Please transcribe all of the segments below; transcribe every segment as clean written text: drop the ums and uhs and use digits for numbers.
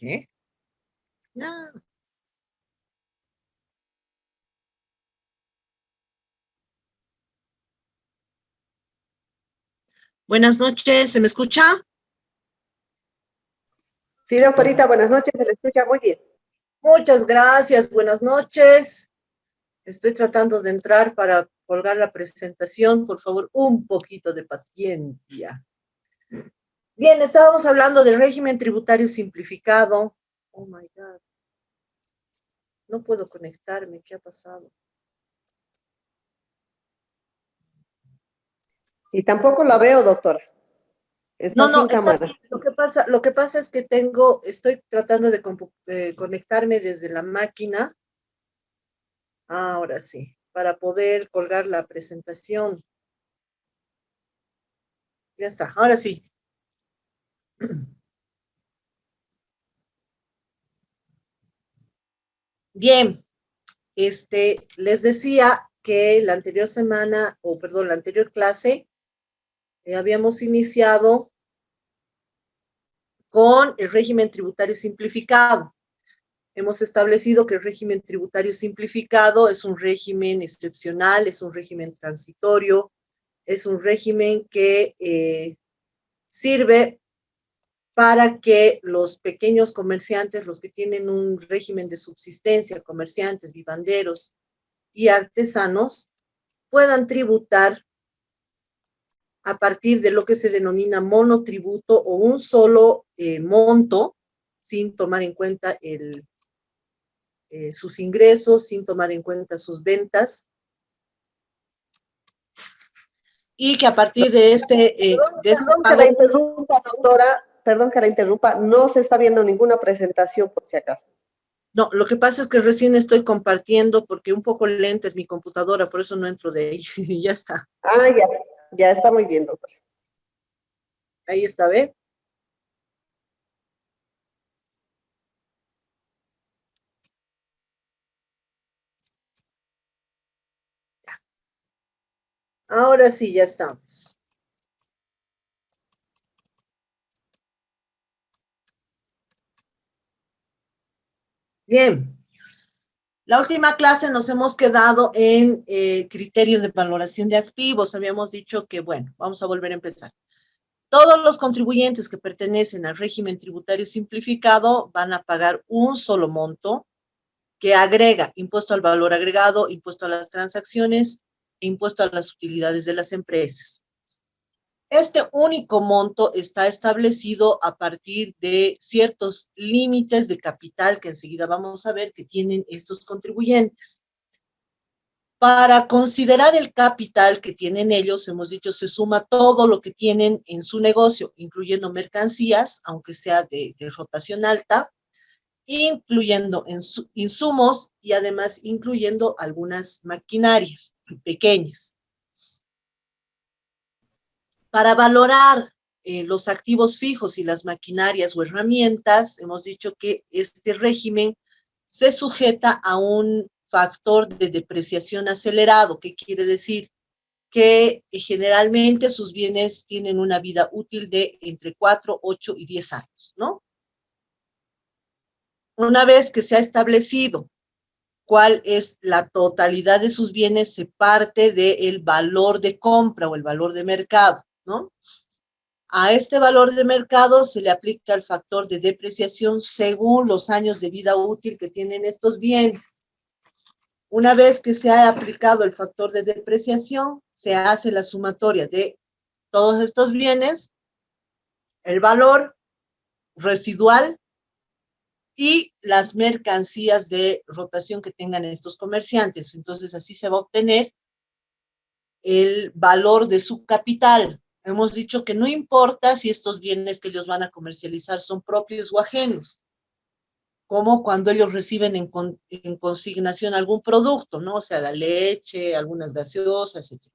¿Qué? No. Buenas noches, ¿se me escucha? Sí, doctorita, buenas noches, se le escucha muy bien. Muchas gracias, buenas noches. Estoy tratando de entrar para colgar la presentación. Por favor, un poquito de paciencia. Bien, estábamos hablando del régimen tributario simplificado. Oh my God. No puedo conectarme, ¿qué ha pasado? Y tampoco la veo, doctora. Está No, sin cámara. lo que pasa es que estoy tratando de conectarme desde la máquina. Ahora sí, para poder colgar la presentación. Ya está, ahora sí. Bien, les decía que la anterior semana, o perdón, la anterior clase, habíamos iniciado con el régimen tributario simplificado. Hemos establecido que el régimen tributario simplificado es un régimen excepcional, es un régimen transitorio, es un régimen que sirve para que los pequeños comerciantes, los que tienen un régimen de subsistencia, comerciantes, vivanderos y artesanos, puedan tributar a partir de lo que se denomina monotributo o un solo monto, sin tomar en cuenta sus ingresos, sin tomar en cuenta sus ventas, y que a partir de este Perdón que la pago, interrumpa, doctora, perdón que la interrumpa, no se está viendo ninguna presentación por si acaso. no, lo que pasa es que recién estoy compartiendo porque un poco lenta es mi computadora, por eso no entro de ahí, y ya está. Ah, ya está muy bien, doctora. Ahí está, ¿ve? Ahora sí, ya estamos. Bien. La última clase nos hemos quedado en criterios de valoración de activos. Habíamos dicho que, bueno, vamos a volver a empezar. Todos los contribuyentes que pertenecen al régimen tributario simplificado van a pagar un solo monto que agrega impuesto al valor agregado, impuesto a las transacciones e impuesto a las utilidades de las empresas. Este único monto está establecido a partir de ciertos límites de capital que enseguida vamos a ver que tienen estos contribuyentes. Para considerar el capital que tienen ellos, hemos dicho, se suma todo lo que tienen en su negocio, incluyendo mercancías, aunque sea de rotación alta, incluyendo insumos y además incluyendo algunas maquinarias pequeñas. Para valorar los activos fijos y las maquinarias o herramientas, hemos dicho que este régimen se sujeta a un factor de depreciación acelerado. ¿Qué quiere decir? Que generalmente sus bienes tienen una vida útil de entre 4, 8 y 10 años, ¿no? Una vez que se ha establecido cuál es la totalidad de sus bienes, se parte del valor de compra o el valor de mercado, ¿no? A este valor de mercado se le aplica el factor de depreciación según los años de vida útil que tienen estos bienes. Una vez que se ha aplicado el factor de depreciación, se hace la sumatoria de todos estos bienes, el valor residual y las mercancías de rotación que tengan estos comerciantes. Entonces, así se va a obtener el valor de su capital. Hemos dicho que no importa si estos bienes que ellos van a comercializar son propios o ajenos, como cuando ellos reciben en consignación algún producto, ¿no? O sea, la leche, algunas gaseosas, etc.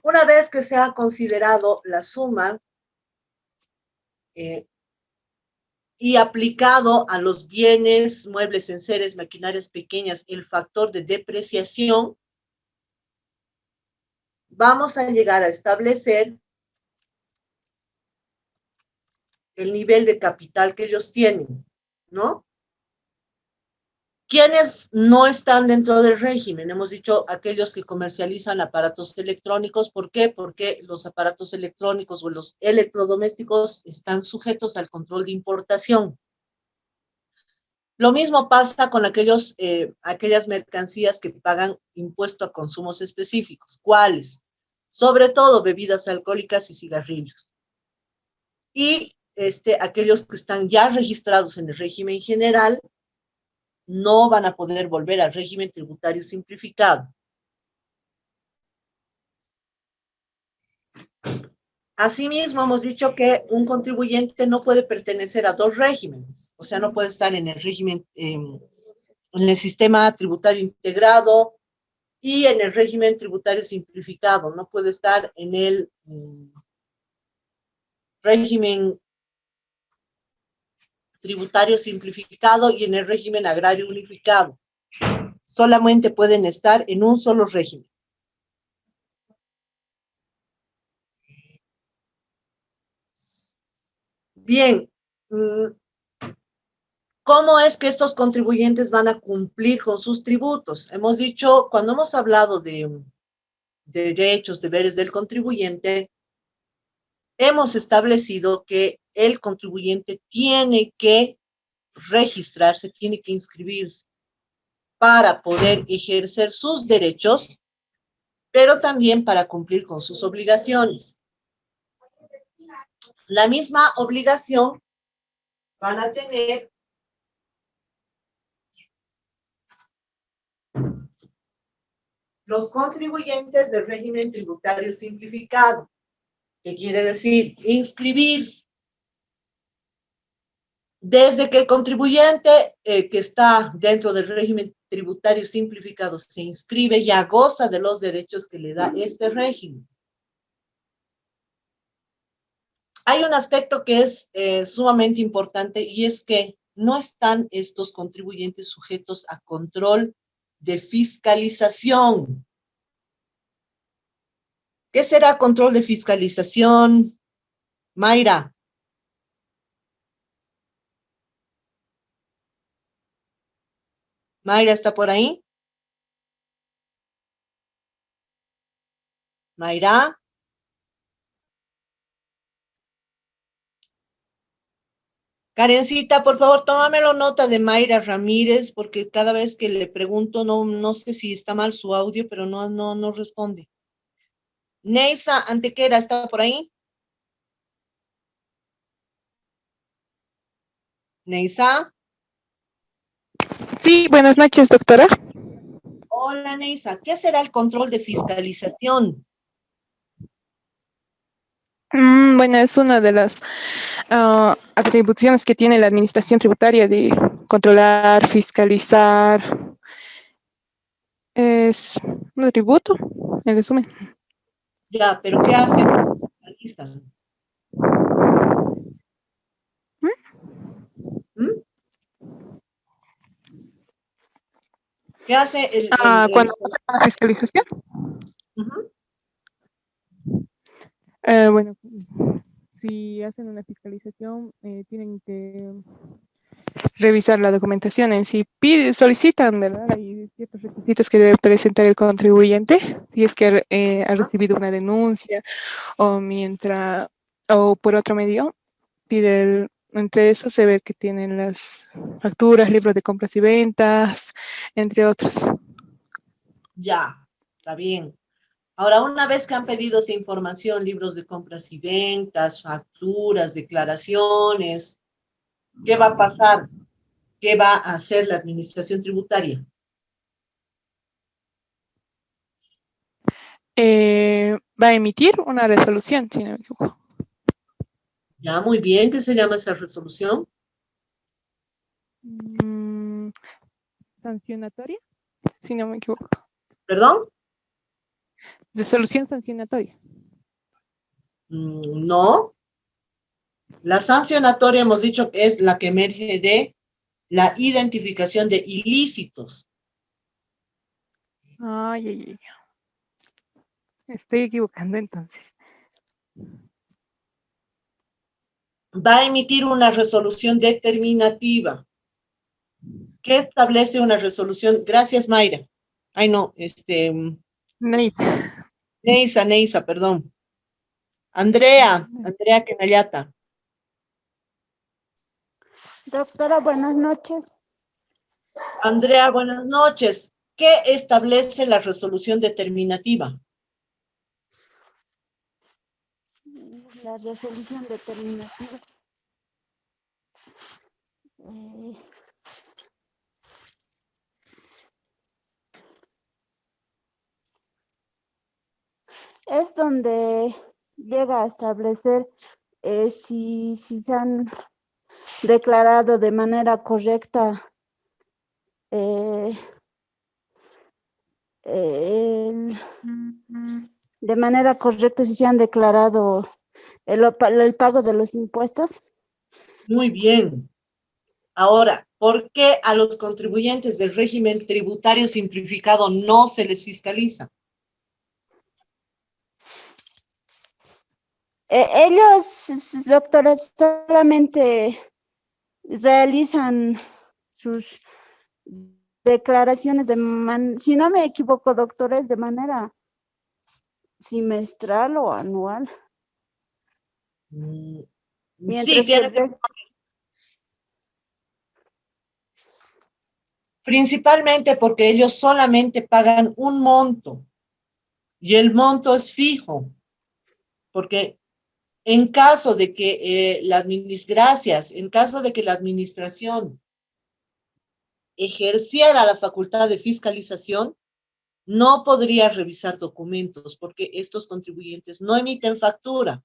Una vez que se ha considerado la suma y aplicado a los bienes, muebles, enseres, maquinarias pequeñas, el factor de depreciación, vamos a llegar a establecer el nivel de capital que ellos tienen, ¿no? ¿Quiénes no están dentro del régimen? Hemos dicho aquellos que comercializan aparatos electrónicos. ¿Por qué? Porque los aparatos electrónicos o los electrodomésticos están sujetos al control de importación. Lo mismo pasa con aquellas mercancías que pagan impuesto a consumos específicos. ¿Cuáles? Sobre todo bebidas alcohólicas y cigarrillos. Y aquellos que están ya registrados en el régimen general no van a poder volver al régimen tributario simplificado. Asimismo, hemos dicho que un contribuyente no puede pertenecer a dos regímenes, o sea, no puede estar en el régimen, en el sistema tributario integrado y en el régimen tributario simplificado, no puede estar en el régimen tributario simplificado y en el régimen agrario unificado. Solamente pueden estar en un solo régimen. Bien, ¿cómo es que estos contribuyentes van a cumplir con sus tributos? Hemos dicho, cuando hemos hablado de derechos, deberes del contribuyente, hemos establecido que el contribuyente tiene que registrarse, tiene que inscribirse para poder ejercer sus derechos, pero también para cumplir con sus obligaciones. La misma obligación van a tener los contribuyentes del régimen tributario simplificado. ¿Qué quiere decir? Inscribirse. Desde que el contribuyente que está dentro del régimen tributario simplificado se inscribe, ya goza de los derechos que le da este régimen. Hay un aspecto que es sumamente importante y es que no están estos contribuyentes sujetos a control de fiscalización. ¿Qué será control de fiscalización, Mayra? Mayra, ¿está por ahí? Mayra. Karencita, por favor, tómamelo nota de Mayra Ramírez, porque cada vez que le pregunto, no sé si está mal su audio, pero no responde. Neisa Antequera, ¿está por ahí? Neisa. Sí, buenas noches, doctora. Hola, Neisa. ¿Qué será el control de fiscalización? Bueno, es una de las atribuciones que tiene la administración tributaria de controlar, fiscalizar. Es un atributo, en resumen. Ya, pero ¿qué hace? Fiscalizan. ¿Mm? ¿Qué hace Cuando hace la fiscalización, Ujú. bueno, si hacen una fiscalización, tienen que revisar la documentación en sí. Solicitan, ¿verdad? Hay ciertos requisitos que debe presentar el contribuyente si es que ha recibido una denuncia o por otro medio pide entre eso se ve que tienen las facturas, libros de compras y ventas, entre otros. Ya, está bien. Ahora, una vez que han pedido esa información, libros de compras y ventas, facturas, declaraciones, ¿qué va a pasar? ¿Qué va a hacer la administración tributaria? Va a emitir una resolución, si no me equivoco. Ya, muy bien. ¿Qué se llama esa resolución? Sancionatoria, si no me equivoco. ¿Perdón? Resolución sancionatoria. No. La sancionatoria hemos dicho que es la que emerge de la identificación de ilícitos. Ay, ay, ay. Estoy equivocando entonces. va a emitir una resolución determinativa. ¿Qué establece una resolución? Gracias, Mayra. Ay, no, Neisa. Neisa, perdón. Andrea Kenayata. Doctora, buenas noches. Andrea, buenas noches. ¿Qué establece la resolución determinativa? La resolución determinativa. Es donde llega a establecer si se han declarado de manera correcta eh, de manera correcta si se han declarado el pago de los impuestos. Muy bien. Ahora, ¿por qué a los contribuyentes del régimen tributario simplificado no se les fiscaliza? Ellos, doctores, solamente realizan sus declaraciones si no me equivoco, doctores, de manera semestral o anual. Sí, principalmente porque ellos solamente pagan un monto y el monto es fijo, porque en caso de que en caso de que la administración ejerciera la facultad de fiscalización, no podría revisar documentos porque estos contribuyentes no emiten factura.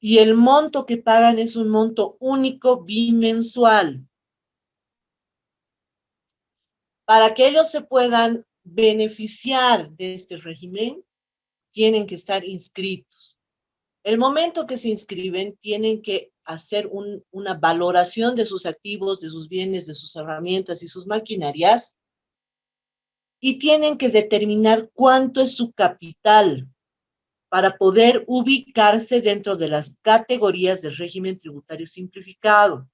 Y el monto que pagan es un monto único bimensual. Para que ellos se puedan beneficiar de este régimen, tienen que estar inscritos. El momento que se inscriben, tienen que hacer una valoración de sus activos, de sus bienes, de sus herramientas y sus maquinarias, y tienen que determinar cuánto es su capital para poder ubicarse dentro de las categorías del régimen tributario simplificado.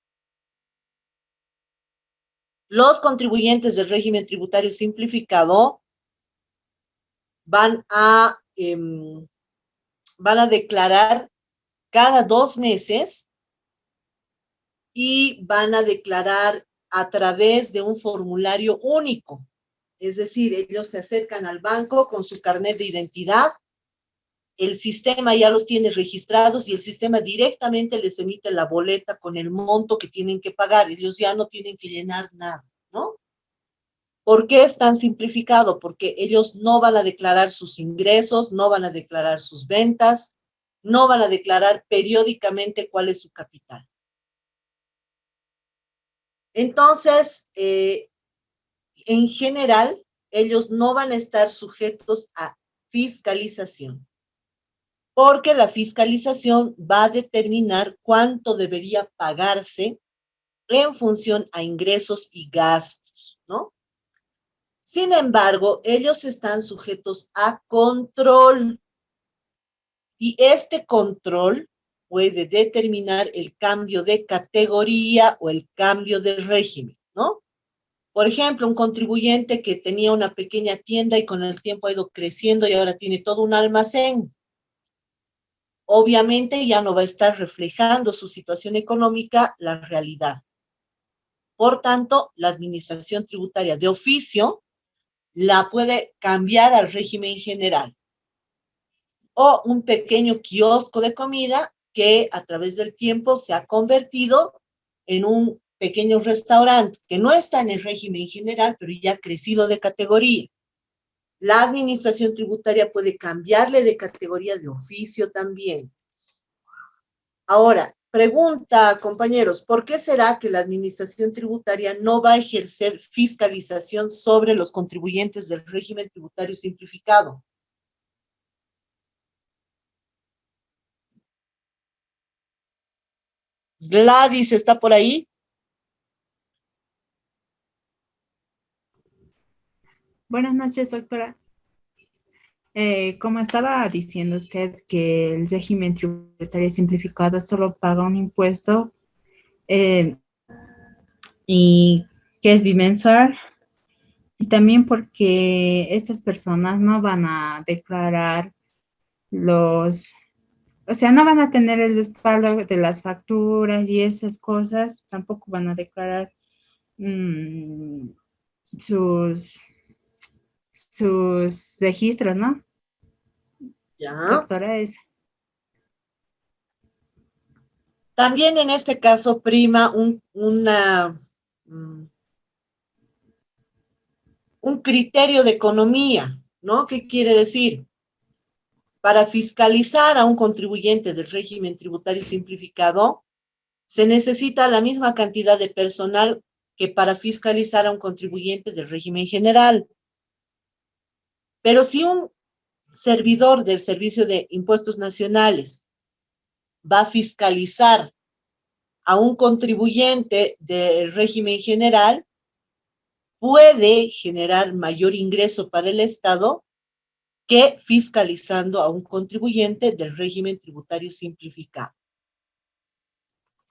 Los contribuyentes del régimen tributario simplificado van a declarar cada 2 meses y van a declarar a través de un formulario único. Es decir, ellos se acercan al banco con su carnet de identidad, el sistema ya los tiene registrados y el sistema directamente les emite la boleta con el monto que tienen que pagar. Ellos ya no tienen que llenar nada, ¿no? ¿Por qué es tan simplificado? Porque ellos no van a declarar sus ingresos, no van a declarar sus ventas, no van a declarar periódicamente cuál es su capital. Entonces, en general, ellos no van a estar sujetos a fiscalización, porque la fiscalización va a determinar cuánto debería pagarse en función a ingresos y gastos, ¿no? Sin embargo, ellos están sujetos a control y este control puede determinar el cambio de categoría o el cambio de régimen, ¿no? Por ejemplo, un contribuyente que tenía una pequeña tienda y con el tiempo ha ido creciendo y ahora tiene todo un almacén. Obviamente ya no va a estar reflejando su situación económica la realidad. Por tanto, la administración tributaria de oficio la puede cambiar al régimen general. O un pequeño kiosco de comida que a través del tiempo se ha convertido en un pequeño restaurante que no está en el régimen general, pero ya ha crecido de categoría. La administración tributaria puede cambiarle de categoría de oficio también. Ahora, pregunta, compañeros, ¿por qué será que la administración tributaria no va a ejercer fiscalización sobre los contribuyentes del régimen tributario simplificado? Gladys, ¿está por ahí? Buenas noches, doctora. Como estaba diciendo usted que el régimen tributario simplificado solo paga un impuesto eh, y que es bimensual, y también porque estas personas no van a declarar los, o sea, no van a tener el respaldo de las facturas y esas cosas, tampoco van a declarar mm, sus, sus registros, ¿no? ¿Ya? Doctora, es. También en este caso prima un criterio de economía, ¿no? ¿Qué quiere decir? Para fiscalizar a un contribuyente del régimen tributario simplificado, se necesita la misma cantidad de personal que para fiscalizar a un contribuyente del régimen general. Pero si un servidor del Servicio de Impuestos Nacionales va a fiscalizar a un contribuyente del régimen general, puede generar mayor ingreso para el Estado que fiscalizando a un contribuyente del régimen tributario simplificado.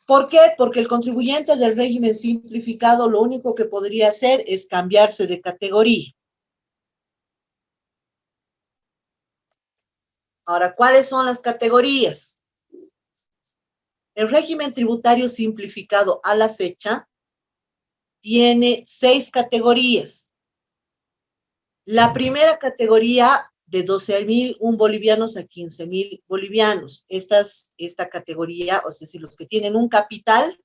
¿Por qué? Porque el contribuyente del régimen simplificado lo único que podría hacer es cambiarse de categoría. Ahora, ¿cuáles son las categorías? El régimen tributario simplificado a la fecha tiene 6 categorías. La primera categoría de 12.001 bolivianos a 15.000 bolivianos. Esta categoría, o sea, si los que tienen un capital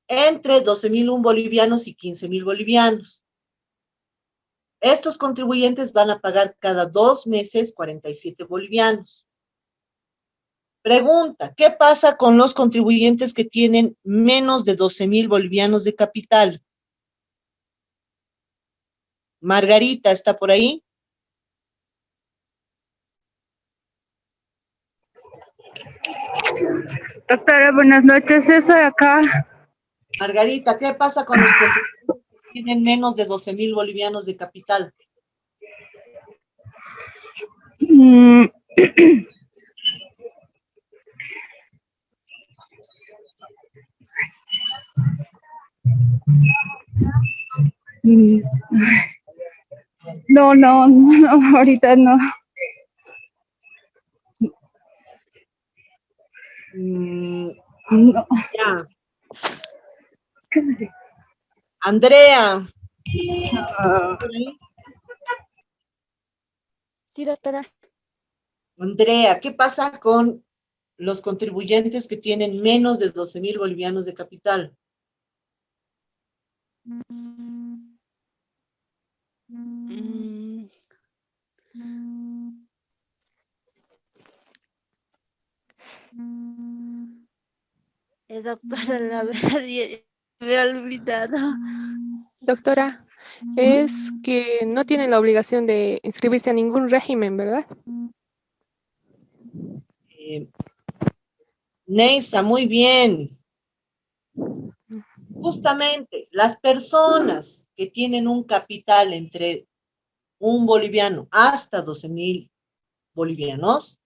entre 12.001 bolivianos y 15.000 bolivianos. Estos contribuyentes van a pagar cada 2 meses 47 bolivianos. Pregunta, ¿qué pasa con los contribuyentes que tienen menos de 12.000 bolivianos de capital? Margarita, ¿está por ahí? Doctora, buenas noches, estoy acá. Margarita, ¿qué pasa con los contribuyentes que tienen menos de 12.000 bolivianos de capital? Mm, No, no, no, ahorita no. No. Ya. Andrea. Ah, Sí, doctora. Andrea, ¿qué pasa con los contribuyentes que tienen menos de 12.000 bolivianos de capital? Doctora, la verdad, me he olvidado. Doctora, es que no tienen la obligación de inscribirse a ningún régimen, ¿verdad? Neisa, muy bien. Justamente, las personas que tienen un capital entre un boliviano hasta 12.000 bolivianos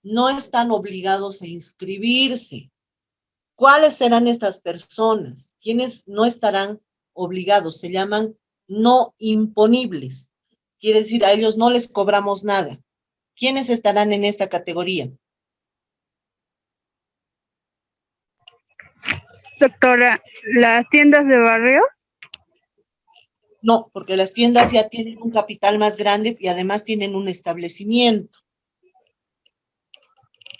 no están obligados a inscribirse. ¿Cuáles serán estas personas? ¿Quiénes no estarán obligados? Se llaman no imponibles. Quiere decir, a ellos no les cobramos nada. ¿Quiénes estarán en esta categoría? doctora, las tiendas de barrio. No, porque las tiendas ya tienen un capital más grande y además tienen un establecimiento.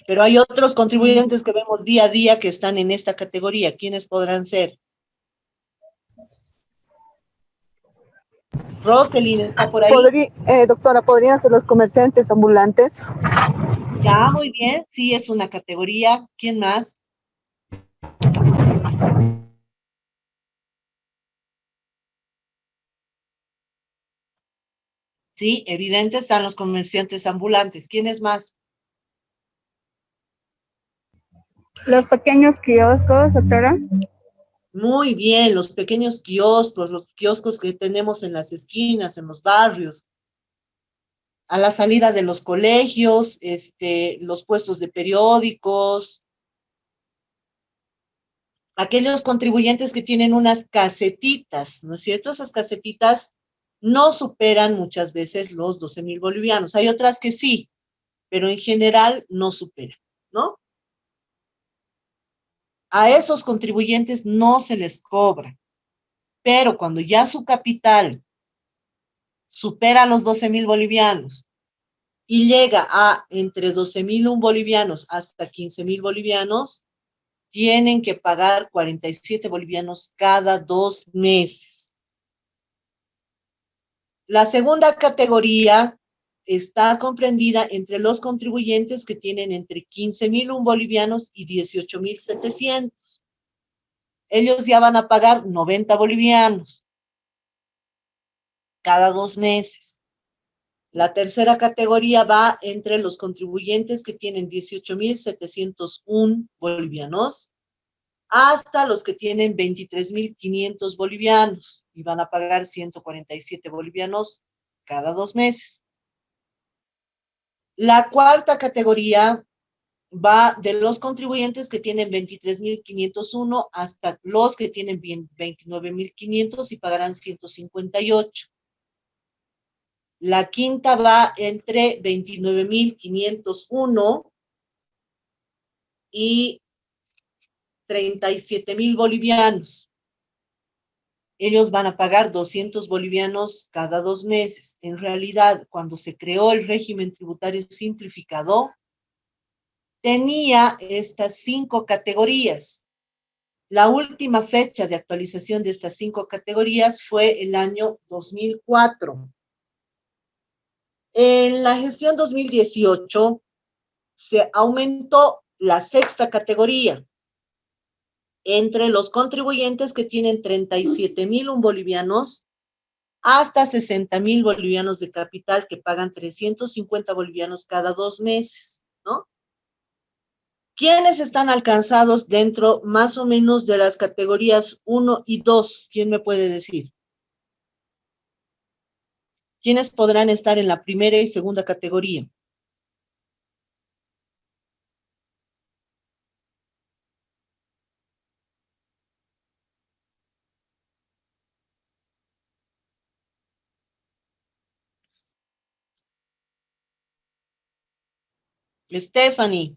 Pero hay otros contribuyentes que vemos día a día que están en esta categoría. ¿Quiénes podrán ser? Roselyn, ¿está por ahí? Doctora, ¿podrían ser los comerciantes ambulantes? Ya, muy bien. Sí, es una categoría. ¿Quién más? Sí, evidente, están los comerciantes ambulantes. ¿Quiénes más? Los pequeños kioscos, doctora. Muy bien, los pequeños kioscos, los kioscos que tenemos en las esquinas, en los barrios. a la salida de los colegios, los puestos de periódicos, aquellos contribuyentes que tienen unas casetitas, ¿no es cierto? Esas casetitas no superan muchas veces los 12,000 bolivianos. Hay otras que sí, pero en general no superan, ¿no? A esos contribuyentes no se les cobra, pero cuando ya su capital supera los 12,000 bolivianos y llega a entre 12,001 bolivianos hasta 15,000 bolivianos, tienen que pagar 47 bolivianos cada 2 meses. La segunda categoría está comprendida entre los contribuyentes que tienen entre 15,001 bolivianos y 18,700. Ellos ya van a pagar 90 bolivianos cada 2 meses. La tercera categoría va entre los contribuyentes que tienen 18,701 bolivianos hasta los que tienen 23,500 bolivianos y van a pagar 147 bolivianos cada 2 meses. La cuarta categoría va de los contribuyentes que tienen 23,501 hasta los que tienen 29,500 y pagarán 158. La quinta va entre 29,501 y 37,000 bolivianos. Ellos van a pagar 200 bolivianos cada 2 meses. En realidad, cuando se creó el régimen tributario simplificado, tenía estas 5 categorías. La última fecha de actualización de estas 5 categorías fue el año 2004. En la gestión 2018 se aumentó la sexta categoría entre los contribuyentes que tienen 37,001 bolivianos hasta 60,000 bolivianos de capital que pagan 350 bolivianos cada 2 meses, ¿no? ¿Quiénes están alcanzados dentro más o menos de las categorías 1 y 2? ¿Quién me puede decir? ¿Quiénes podrán estar en la primera y segunda categoría? Stephanie.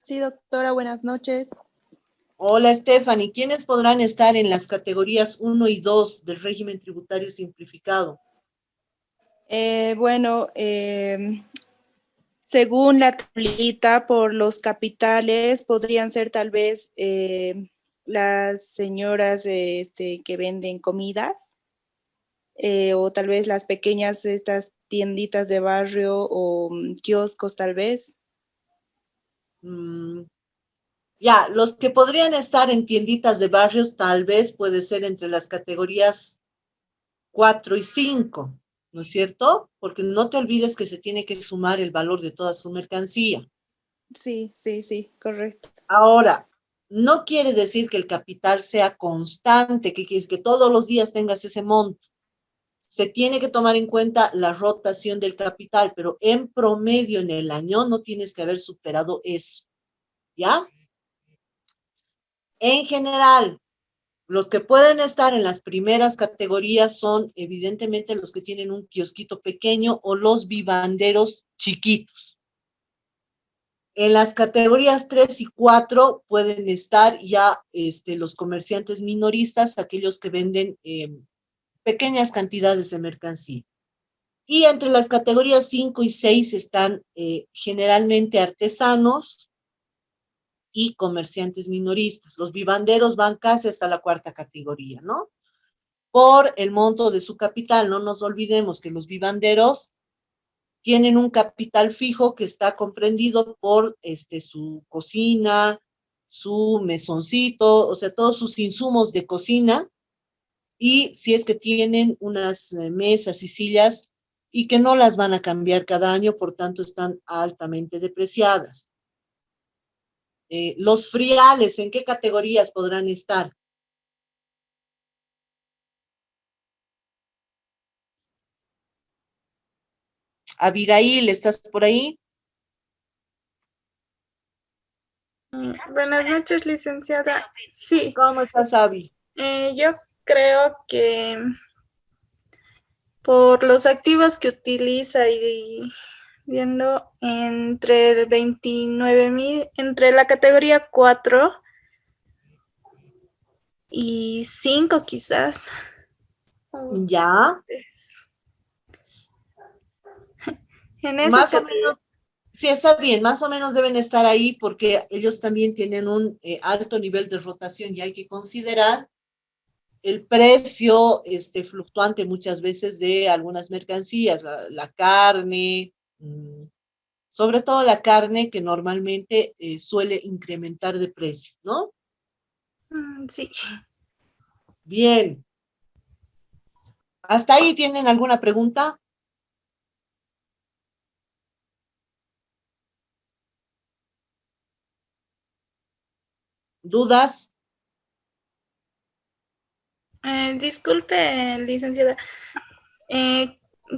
Sí, doctora, buenas noches. Hola, Stephanie. ¿Quiénes podrán estar en las categorías 1 y 2 del régimen tributario simplificado? Bueno, según la tablita, por los capitales podrían ser tal vez las señoras que venden comidas o tal vez las pequeñas estas tienditas de barrio o kioscos tal vez. Ya, los que podrían estar en tienditas de barrios tal vez puede ser entre las categorías 4 y 5, ¿no es cierto? Porque no te olvides que se tiene que sumar el valor de toda su mercancía. Sí, correcto. Ahora, no quiere decir que el capital sea constante, que todos los días tengas ese monto. Se tiene que tomar en cuenta la rotación del capital, pero en promedio en el año no tienes que haber superado eso, ¿ya? En general, los que pueden estar en las primeras categorías son evidentemente los que tienen un kiosquito pequeño o los vivanderos chiquitos. En las categorías 3 y 4 pueden estar ya los comerciantes minoristas, aquellos que venden pequeñas cantidades de mercancía. Y entre las categorías 5 y 6 están generalmente artesanos y comerciantes minoristas. Los vivanderos van casi hasta la cuarta categoría, ¿no? Por el monto de su capital. No nos olvidemos que los vivanderos tienen un capital fijo que está comprendido por su cocina, su mesoncito, o sea, todos sus insumos de cocina, y si es que tienen unas mesas y sillas y que no las van a cambiar cada año, por tanto están altamente depreciadas. Los friales, ¿en qué categorías podrán estar? Abigail, ¿estás por ahí? Buenas noches, licenciada. Sí, ¿Cómo estás, Abby? yo creo que por los activos que utiliza y viendo entre 29,000, entre la categoría 4 y 5 quizás. Ya, En esas más o categorías. menos, sí, está bien, más o menos deben estar ahí porque ellos también tienen un alto nivel de rotación y hay que considerar el precio fluctuante muchas veces de algunas mercancías, la carne, sobre todo la carne que normalmente suele incrementar de precio, ¿no? Sí. Bien. ¿Hasta ahí tienen alguna pregunta? ¿Dudas? Disculpe, licenciada.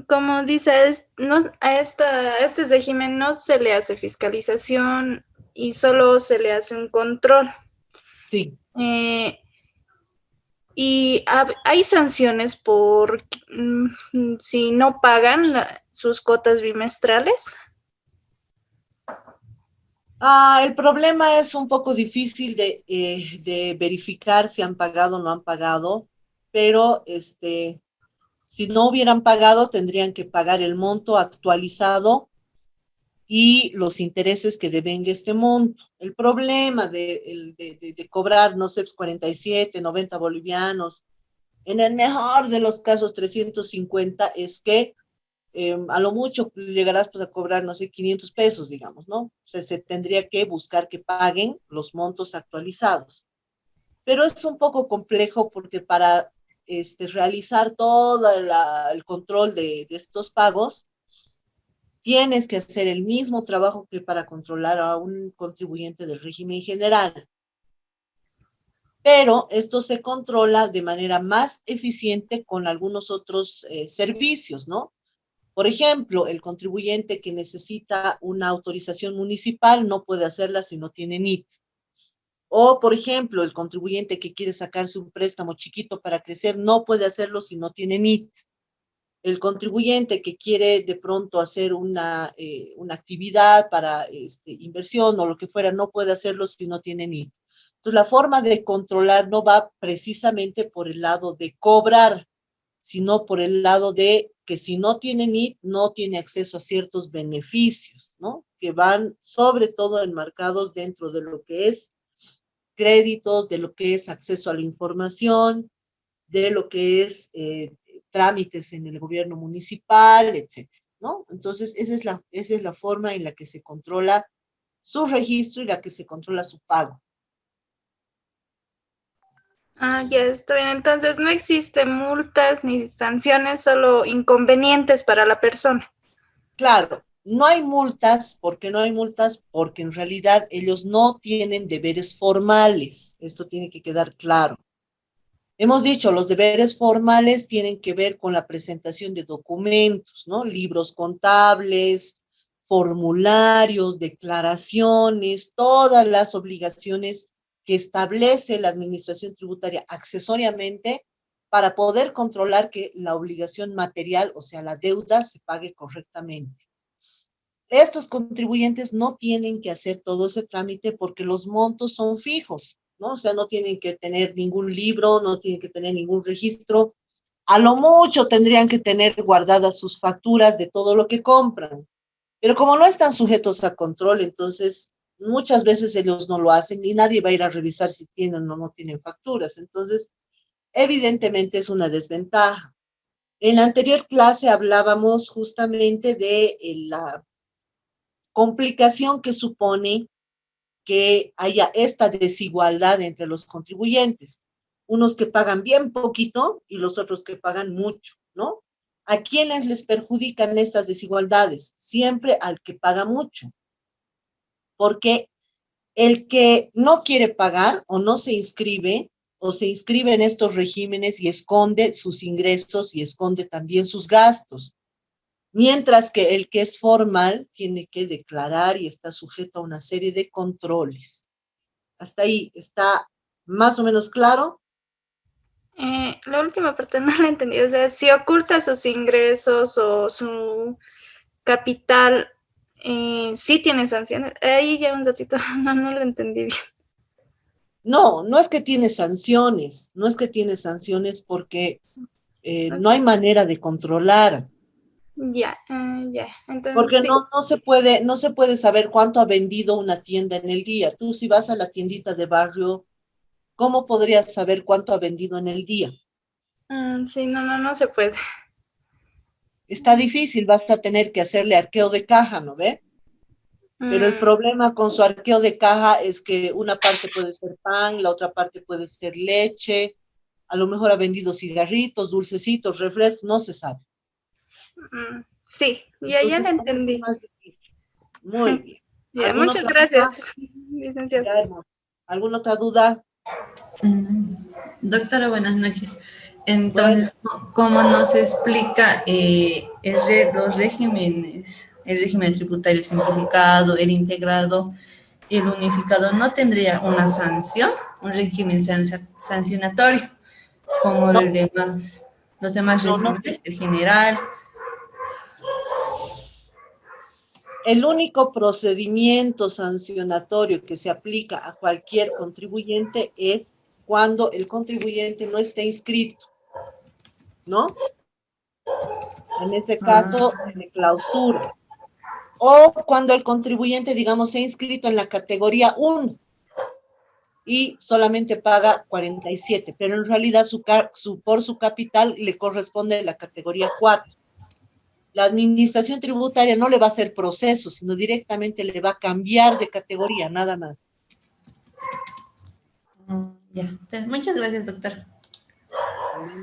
Como dice, no, a este régimen no se le hace fiscalización y solo se le hace un control. Sí. Y hay sanciones por si no pagan sus cotas bimestrales. El problema es un poco difícil de verificar si han pagado o no han pagado, pero si no hubieran pagado, tendrían que pagar el monto actualizado y los intereses que devenga este monto. El problema de cobrar, no sé, 47, 90 bolivianos, en el mejor de los casos 350, es que a lo mucho llegarás pues, a cobrar, no sé, 500 pesos, digamos, ¿no? O sea, se tendría que buscar que paguen los montos actualizados. Pero es un poco complejo porque para realizar todo el control de estos pagos, tienes que hacer el mismo trabajo que para controlar a un contribuyente del régimen general. Pero esto se controla de manera más eficiente con algunos otros servicios, ¿no? Por ejemplo, el contribuyente que necesita una autorización municipal no puede hacerla si no tiene NIT. O, por ejemplo, el contribuyente que quiere sacarse un préstamo chiquito para crecer no puede hacerlo si no tiene NIT. El contribuyente que quiere de pronto hacer una actividad para inversión o lo que fuera, no puede hacerlo si no tiene NIT. Entonces, la forma de controlar no va precisamente por el lado de cobrar, sino por el lado de que si no tiene NIT, no tiene acceso a ciertos beneficios, ¿no? Que van sobre todo enmarcados dentro de lo que es créditos, de lo que es acceso a la información, de lo que es trámites en el gobierno municipal, etcétera, ¿no? Entonces, esa es la forma en la que se controla su registro y la que se controla su pago. Ya está bien. Entonces no existen multas ni sanciones, solo inconvenientes para la persona. Claro, no hay multas. ¿Por qué no hay multas? Porque en realidad ellos no tienen deberes formales. Esto tiene que quedar claro. Hemos dicho, los deberes formales tienen que ver con la presentación de documentos, ¿no? Libros contables, formularios, declaraciones, todas las obligaciones que establece la administración tributaria accesoriamente para poder controlar que la obligación material, o sea, la deuda, se pague correctamente. Estos contribuyentes no tienen que hacer todo ese trámite porque los montos son fijos, ¿no? O sea, no tienen que tener ningún libro, no tienen que tener ningún registro. A lo mucho tendrían que tener guardadas sus facturas de todo lo que compran. Pero como no están sujetos a control, entonces muchas veces ellos no lo hacen y nadie va a ir a revisar si tienen o no tienen facturas. Entonces, evidentemente es una desventaja. En la anterior clase hablábamos justamente de la complicación que supone que haya esta desigualdad entre los contribuyentes, unos que pagan bien poquito y los otros que pagan mucho, ¿no? ¿A quiénes les perjudican estas desigualdades? Siempre al que paga mucho, porque el que no quiere pagar o no se inscribe o se inscribe en estos regímenes y esconde sus ingresos y esconde también sus gastos. Mientras que el que es formal tiene que declarar y está sujeto a una serie de controles. Hasta ahí está más o menos claro. La última parte no la entendí. O sea, si oculta sus ingresos o su capital, sí tiene sanciones. Ahí ya un ratito, no lo entendí bien. No, no es que tiene sanciones, no es que tiene sanciones porque no hay manera de controlar. Ya, ya. Entonces, Porque sí. no se puede saber cuánto ha vendido una tienda en el día. Tú si vas a la tiendita de barrio, ¿cómo podrías saber cuánto ha vendido en el día? Sí, no se puede. Está difícil, vas a tener que hacerle arqueo de caja, ¿no ve? Pero el problema con su arqueo de caja es que una parte puede ser pan, la otra parte puede ser leche, a lo mejor ha vendido cigarritos, dulcecitos, refrescos, no se sabe. Sí, ya la entendí. Muy bien. Ya, muchas gracias, licenciado. ¿Alguna otra duda? Doctora, buenas noches. Entonces, ¿cómo nos explica los regímenes, el régimen tributario simplificado, el integrado, el unificado? ¿No tendría una sanción, un régimen sancionatorio como los demás regímenes, el general? El único procedimiento sancionatorio que se aplica a cualquier contribuyente es cuando el contribuyente no esté inscrito, ¿no? En ese caso, se clausura. O cuando el contribuyente, digamos, se ha inscrito en la categoría 1 y solamente paga 47, pero en realidad por su capital le corresponde la categoría 4. La administración tributaria no le va a hacer proceso, sino directamente le va a cambiar de categoría, nada más. Ya. Muchas gracias, doctor.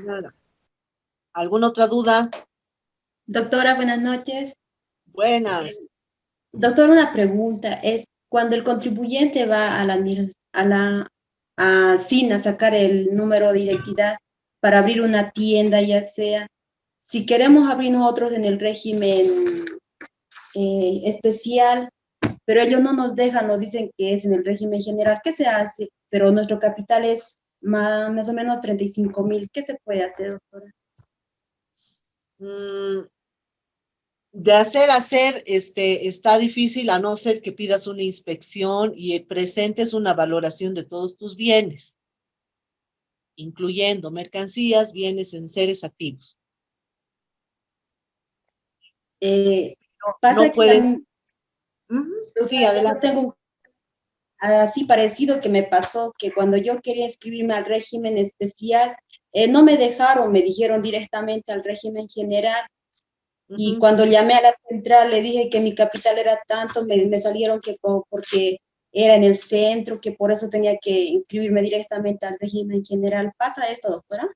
Nada. ¿Alguna otra duda? Doctora, buenas noches. Buenas. Doctor, una pregunta. Es cuando el contribuyente va a SIN a sacar el número de identidad para abrir una tienda, ya sea, si queremos abrir nosotros en el régimen especial, pero ellos no nos dejan, nos dicen que es en el régimen general, ¿qué se hace? Pero nuestro capital es más o menos 35,000. ¿Qué se puede hacer, doctora? De hacer, está difícil a no ser que pidas una inspección y presentes una valoración de todos tus bienes, incluyendo mercancías, bienes, enseres, activos. Pasa no puede. Sí, adelante. Yo tengo así parecido que me pasó, que cuando yo quería inscribirme al régimen especial, no me dejaron, me dijeron directamente al régimen general. Y cuando llamé a la central, le dije que mi capital era tanto, me salieron que porque era en el centro, que por eso tenía que inscribirme directamente al régimen general. ¿Pasa esto, doctora?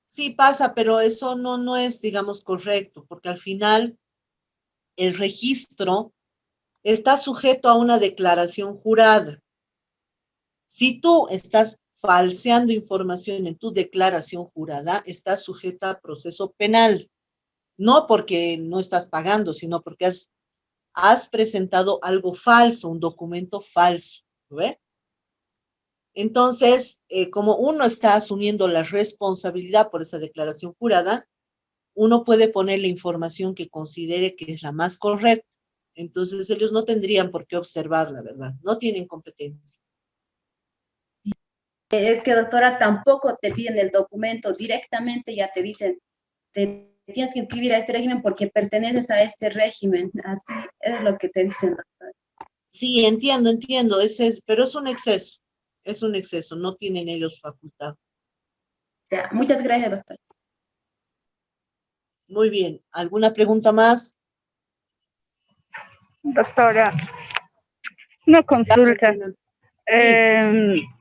Sí, pasa, pero eso no es, digamos, correcto, porque al final el registro está sujeto a una declaración jurada. Si tú estás falseando información en tu declaración jurada, estás sujeta a proceso penal. No porque no estás pagando, sino porque has presentado algo falso, un documento falso. ¿Ve? Entonces, como uno está asumiendo la responsabilidad por esa declaración jurada, uno puede poner la información que considere que es la más correcta. Entonces, ellos no tendrían por qué observarla, ¿verdad? No tienen competencia. Es que, doctora, tampoco te piden el documento, directamente ya te dicen, te tienes que inscribir a este régimen porque perteneces a este régimen. Así es lo que te dicen, doctora. Sí, entiendo, pero es un exceso, no tienen ellos facultad. Ya, muchas gracias, doctora. Muy bien, ¿alguna pregunta más? Doctora, una consulta.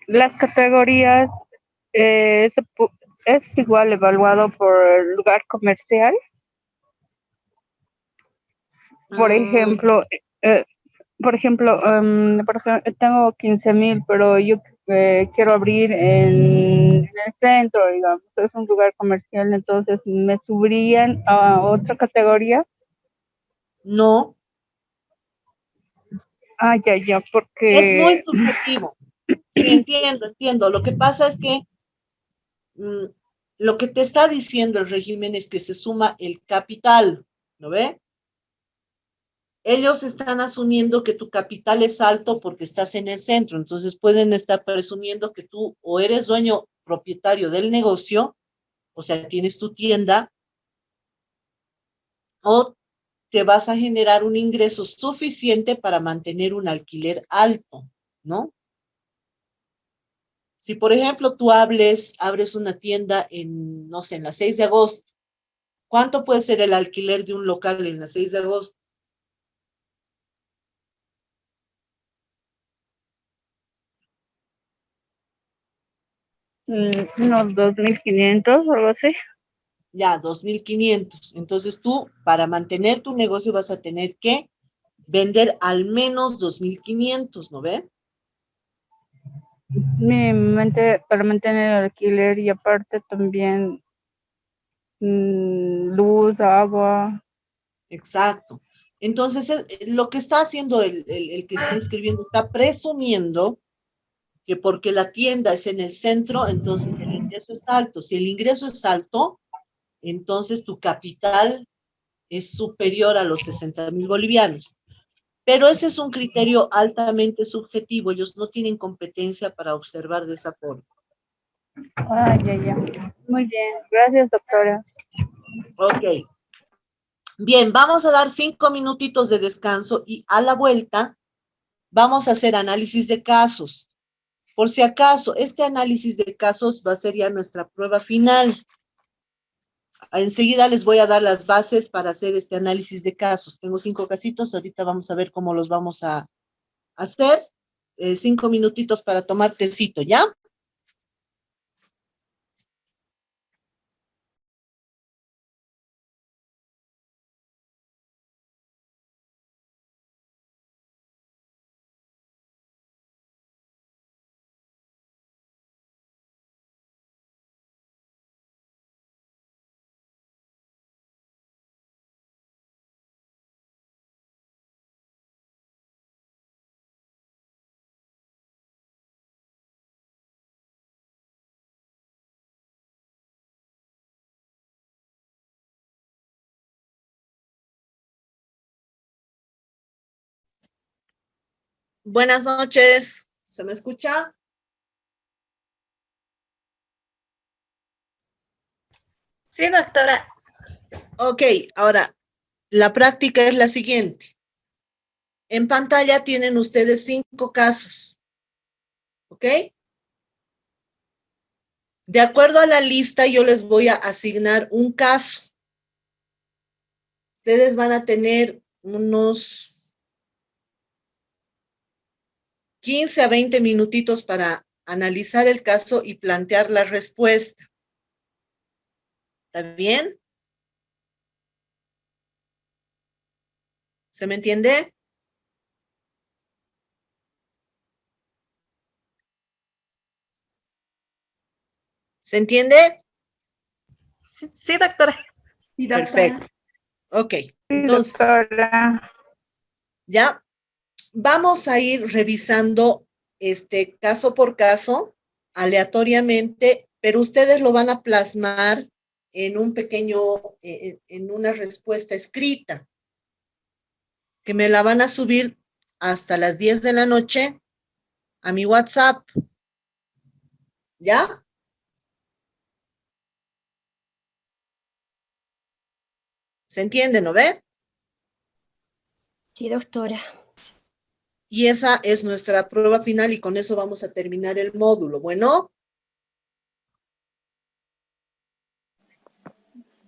Las categorías, ¿es igual evaluado por lugar comercial? Por ejemplo, tengo 15,000, pero yo quiero abrir en el centro, digamos, es un lugar comercial, entonces me subirían a otra categoría. No, Ah, ya, es muy porque subjetivo. Sí, entiendo. Lo que pasa es que lo que te está diciendo el régimen es que se suma el capital, ¿no ve? Ellos están asumiendo que tu capital es alto porque estás en el centro, entonces pueden estar presumiendo que tú o eres dueño propietario del negocio, o sea, tienes tu tienda, o te vas a generar un ingreso suficiente para mantener un alquiler alto, ¿no? Si, por ejemplo, tú abres una tienda en, no sé, en la 6 de agosto, ¿cuánto puede ser el alquiler de un local en la 6 de agosto? unos 2.500 o algo así. Ya, 2.500. Entonces tú, para mantener tu negocio, vas a tener que vender al menos 2.500, ¿no ve? Mínimamente para mantener el alquiler y aparte también luz, agua. Exacto. Entonces, lo que está haciendo el que está escribiendo, está presumiendo que porque la tienda es en el centro, entonces el ingreso es alto. Si el ingreso es alto, entonces tu capital es superior a los 60.000 bolivianos. Pero ese es un criterio altamente subjetivo. Ellos no tienen competencia para observar de esa forma. Ah, ya. Muy bien. Gracias, doctora. Ok. Bien, vamos a dar 5 minutitos de descanso y a la vuelta vamos a hacer análisis de casos. Por si acaso, este análisis de casos va a ser ya nuestra prueba final. Enseguida les voy a dar las bases para hacer este análisis de casos. Tengo 5 casitos, ahorita vamos a ver cómo los vamos a hacer. 5 minutitos para tomar tecito, ¿ya? Buenas noches. ¿Se me escucha? Sí, doctora. Ok, ahora, la práctica es la siguiente. En pantalla tienen ustedes 5 casos. ¿Ok? De acuerdo a la lista, yo les voy a asignar un caso. Ustedes van a tener unos 15 a 20 minutitos para analizar el caso y plantear la respuesta. ¿Está bien? ¿Se me entiende? ¿Se entiende? Sí, doctora. Sí, doctora. Perfecto. Ok, Sí, entonces, doctora. ya vamos a ir revisando este caso por caso, aleatoriamente, pero ustedes lo van a plasmar en un pequeño, en una respuesta escrita, que me la van a subir hasta las 10 de la noche a mi WhatsApp. ¿Ya? ¿Se entiende, no ve? Sí, doctora. Y esa es nuestra prueba final y con eso vamos a terminar el módulo. Bueno.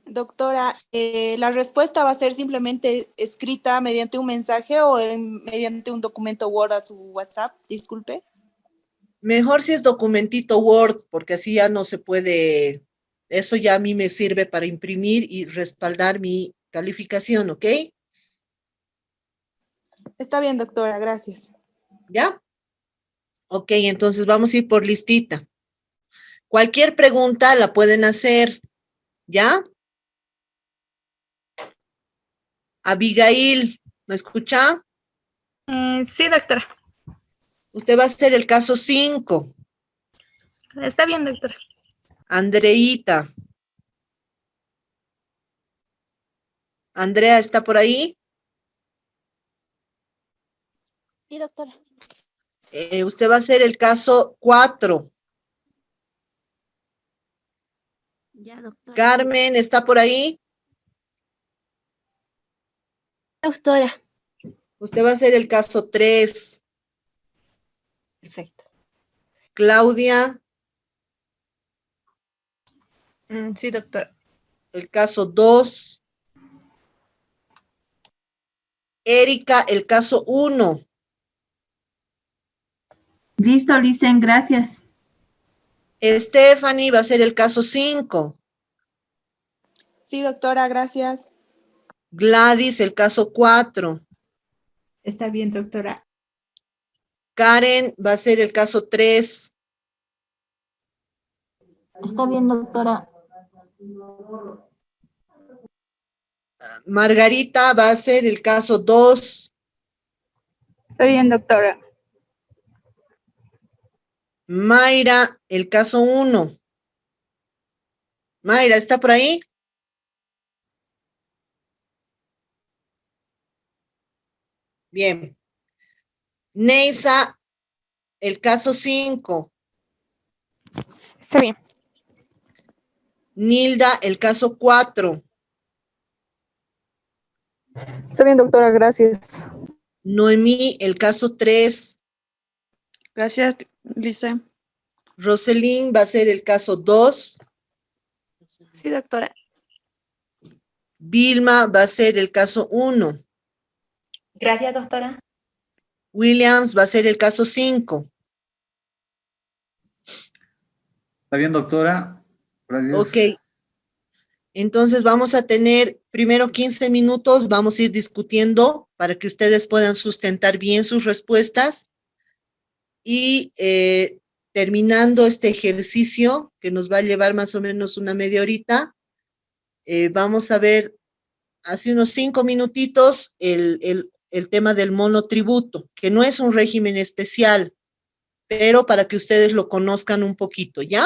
Doctora, ¿la respuesta va a ser simplemente escrita mediante un mensaje o mediante un documento Word a su WhatsApp? Disculpe. Mejor si es documentito Word, porque así ya no se puede, eso ya a mí me sirve para imprimir y respaldar mi calificación, ¿ok? Está bien, doctora, gracias. ¿Ya? Ok, entonces vamos a ir por listita. Cualquier pregunta la pueden hacer, ¿ya? Abigail, ¿me escucha? Sí, doctora. Usted va a hacer el caso 5. Está bien, doctora. Andreita. Andrea, ¿está por ahí? Sí, doctora. Usted va a hacer el caso 4. Ya, doctora. Carmen, ¿está por ahí? Doctora. Usted va a hacer el caso 3. Perfecto. Claudia, Sí, doctora. el caso 2. Erika, el caso 1. Listo, Licen, gracias. Stephanie va a ser el caso 5. Sí, doctora, gracias. Gladys, el caso 4. Está bien, doctora. Karen va a ser el caso 3. Está bien, doctora. Margarita va a ser el caso 2. Está bien, doctora. Mayra, el caso 1. Mayra, ¿está por ahí? Bien. Neisa, el caso 5. Está bien. Nilda, el caso 4. Está bien, doctora, gracias. Noemí, el caso 3. Gracias, Lisa. Roselín va a ser el caso 2. Sí, doctora. Vilma va a ser el caso 1. Gracias, doctora. Williams va a ser el caso 5. Está bien, doctora. Gracias. Ok. Entonces vamos a tener primero 15 minutos, vamos a ir discutiendo para que ustedes puedan sustentar bien sus respuestas y terminando este ejercicio que nos va a llevar más o menos una media horita, vamos a ver hace unos 5 minutitos el tema del monotributo, que no es un régimen especial, pero para que ustedes lo conozcan un poquito, ¿ya?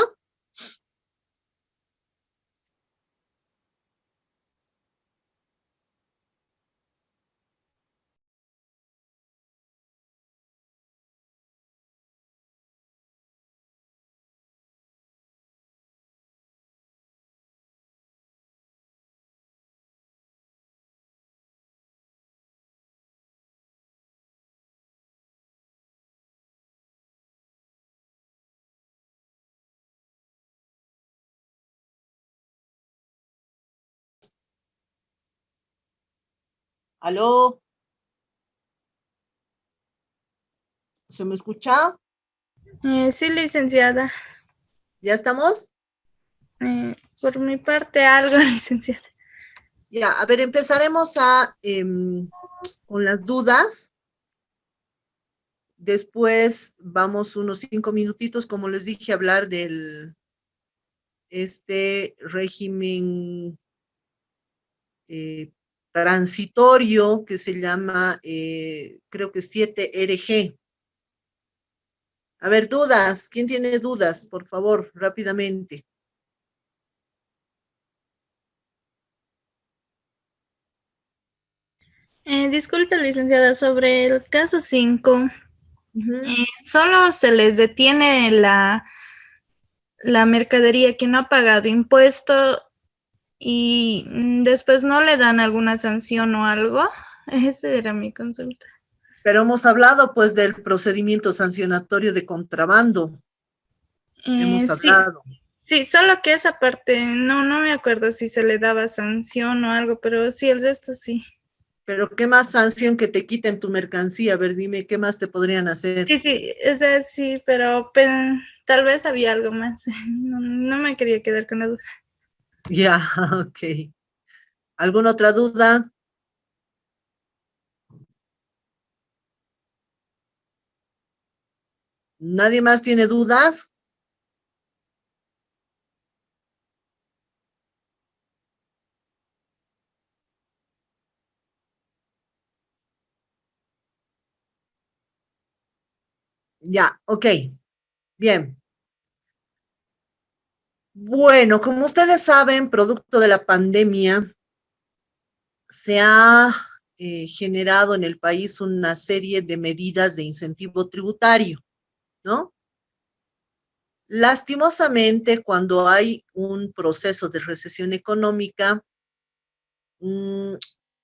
¿Aló? ¿Se me escucha? Sí, licenciada. ¿Ya estamos? Por mi parte, algo, licenciada. Ya, a ver, empezaremos con las dudas. Después vamos unos 5 minutitos, como les dije, a hablar del régimen transitorio que se llama, creo que 7RG. A ver, dudas. ¿Quién tiene dudas? Por favor, rápidamente. Disculpe, licenciada, sobre el caso 5, solo se les detiene la mercadería que no ha pagado impuesto y después no le dan alguna sanción o algo. Esa era mi consulta. Pero hemos hablado, pues, del procedimiento sancionatorio de contrabando. Hemos Sí, hablado. sí, solo que esa parte, no me acuerdo si se le daba sanción o algo, pero sí, el de esto sí. Pero ¿qué más sanción que te quiten tu mercancía? A ver, dime, ¿qué más te podrían hacer? Sí, o sea, sí, pero tal vez había algo más. No me quería quedar con la duda. Ya, ok. ¿Alguna otra duda? ¿Nadie más tiene dudas? Ya, ok. Bien. Bueno, como ustedes saben, producto de la pandemia, se ha generado en el país una serie de medidas de incentivo tributario, ¿no? Lastimosamente, cuando hay un proceso de recesión económica,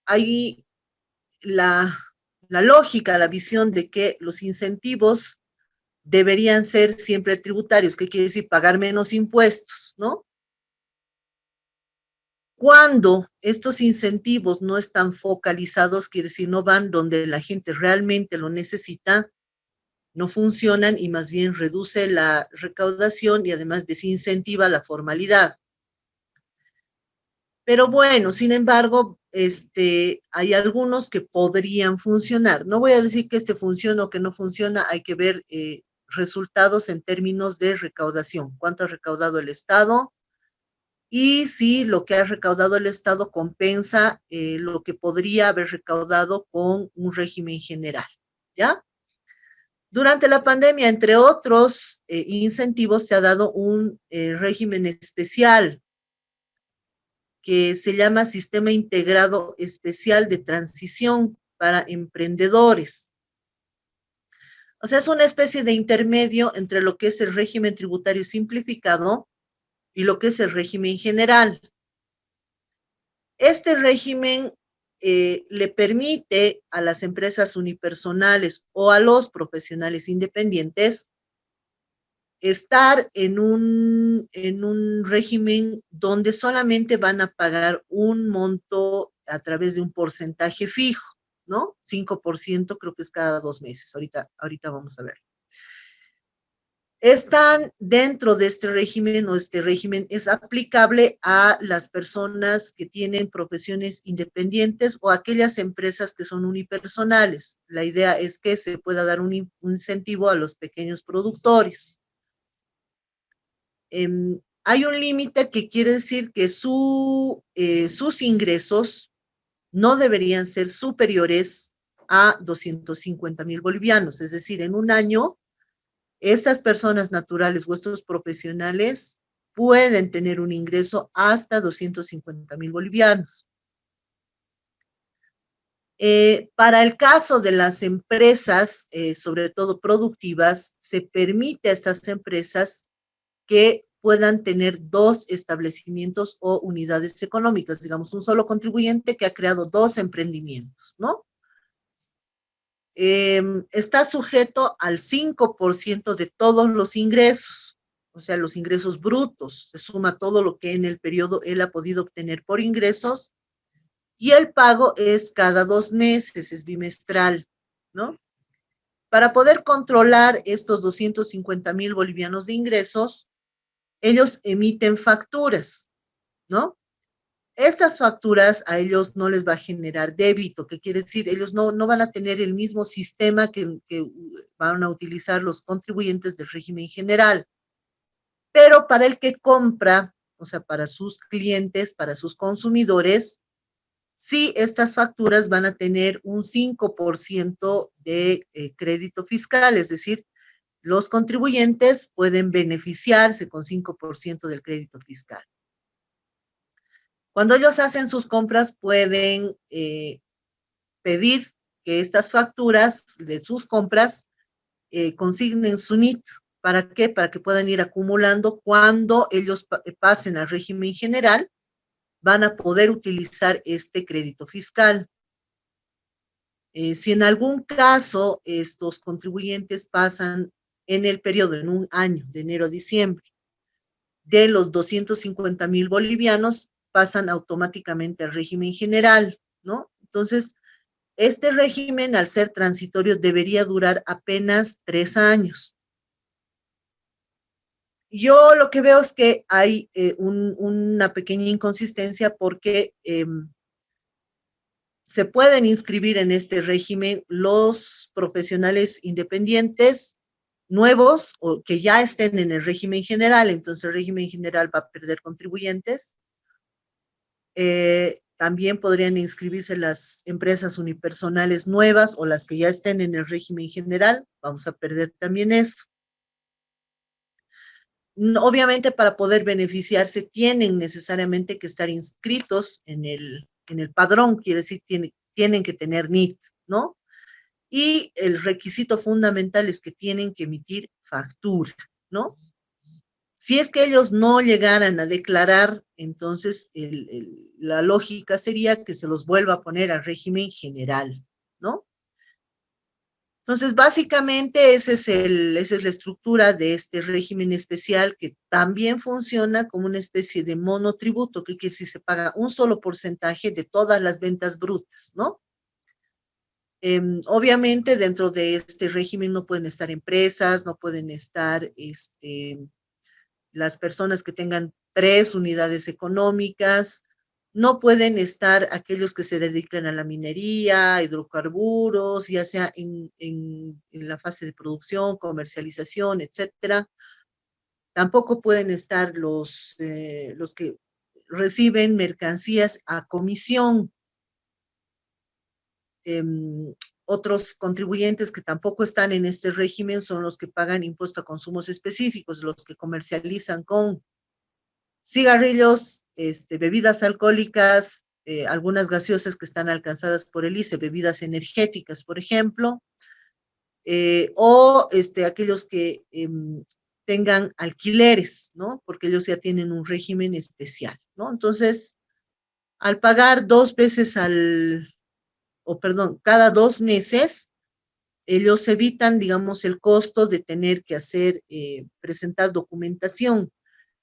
hay la lógica, la visión de que los incentivos deberían ser siempre tributarios, que quiere decir pagar menos impuestos, ¿no? Cuando estos incentivos no están focalizados, quiere decir, no van donde la gente realmente lo necesita, no funcionan y más bien reduce la recaudación y además desincentiva la formalidad. Pero bueno, sin embargo, hay algunos que podrían funcionar. No voy a decir que este funciona o que no funciona, hay que ver resultados en términos de recaudación. ¿Cuánto ha recaudado el Estado? Y si lo que ha recaudado el Estado compensa lo que podría haber recaudado con un régimen general, ¿ya? Durante la pandemia, entre otros incentivos, se ha dado un régimen especial que se llama Sistema Integrado Especial de Transición para Emprendedores. O sea, es una especie de intermedio entre lo que es el régimen tributario simplificado y lo que es el régimen general. Este régimen le permite a las empresas unipersonales o a los profesionales independientes estar en un régimen donde solamente van a pagar un monto a través de un porcentaje fijo, ¿no? 5% creo que es cada 2 meses. Ahorita vamos a ver. Están dentro de este régimen, o este régimen es aplicable a las personas que tienen profesiones independientes o aquellas empresas que son unipersonales. La idea es que se pueda dar un incentivo a los pequeños productores. Hay un límite que quiere decir que sus ingresos no deberían ser superiores a 250,000 bolivianos, es decir, en un año estas personas naturales o estos profesionales pueden tener un ingreso hasta 250,000 bolivianos. Para el caso de las empresas, sobre todo productivas, se permite a estas empresas que puedan tener 2 establecimientos o unidades económicas, digamos, un solo contribuyente que ha creado 2 emprendimientos, ¿no? Está sujeto al 5% de todos los ingresos, o sea, los ingresos brutos, se suma todo lo que en el periodo él ha podido obtener por ingresos, y el pago es cada 2 meses, es bimestral, ¿no? Para poder controlar estos 250,000 bolivianos de ingresos, ellos emiten facturas, ¿no? Estas facturas a ellos no les va a generar débito, que quiere decir, ellos no van a tener el mismo sistema que van a utilizar los contribuyentes del régimen general. Pero para el que compra, o sea, para sus clientes, para sus consumidores, sí, estas facturas van a tener un 5% de crédito fiscal, es decir, los contribuyentes pueden beneficiarse con 5% del crédito fiscal. Cuando ellos hacen sus compras, pueden pedir que estas facturas de sus compras consignen su NIT. ¿Para qué? Para que puedan ir acumulando cuando ellos pasen al régimen general, van a poder utilizar este crédito fiscal. Si en algún caso estos contribuyentes pasan en el periodo, en un año, de enero a diciembre, de los 250,000 bolivianos, pasan automáticamente al régimen general, ¿no? Entonces, este régimen, al ser transitorio, debería durar apenas 3 años. Yo lo que veo es que hay una pequeña inconsistencia porque se pueden inscribir en este régimen los profesionales independientes nuevos o que ya estén en el régimen general, entonces el régimen general va a perder contribuyentes. También podrían inscribirse las empresas unipersonales nuevas o las que ya estén en el régimen general. Vamos a perder también eso. Obviamente, para poder beneficiarse, tienen necesariamente que estar inscritos en el padrón, quiere decir, tienen que tener NIT, ¿no? Y el requisito fundamental es que tienen que emitir factura, ¿no? Si es que ellos no llegaran a declarar, entonces la lógica sería que se los vuelva a poner al régimen general, ¿no? Entonces, básicamente, esa es la estructura de este régimen especial, que también funciona como una especie de monotributo, que quiere decir se paga un solo porcentaje de todas las ventas brutas, ¿no? Obviamente, dentro de este régimen no pueden estar empresas, no pueden estar las personas que tengan 3 unidades económicas, no pueden estar aquellos que se dedican a la minería, hidrocarburos, ya sea en la fase de producción, comercialización, etcétera. Tampoco pueden estar los que reciben mercancías a comisión. Otros contribuyentes que tampoco están en este régimen son los que pagan impuesto a consumos específicos, los que comercializan con cigarrillos, bebidas alcohólicas, algunas gaseosas que están alcanzadas por el ICE, bebidas energéticas, por ejemplo, o aquellos que tengan alquileres, ¿no? Porque ellos ya tienen un régimen especial, ¿no? Entonces, al pagar 2 veces cada 2 meses, ellos evitan, digamos, el costo de tener que presentar documentación.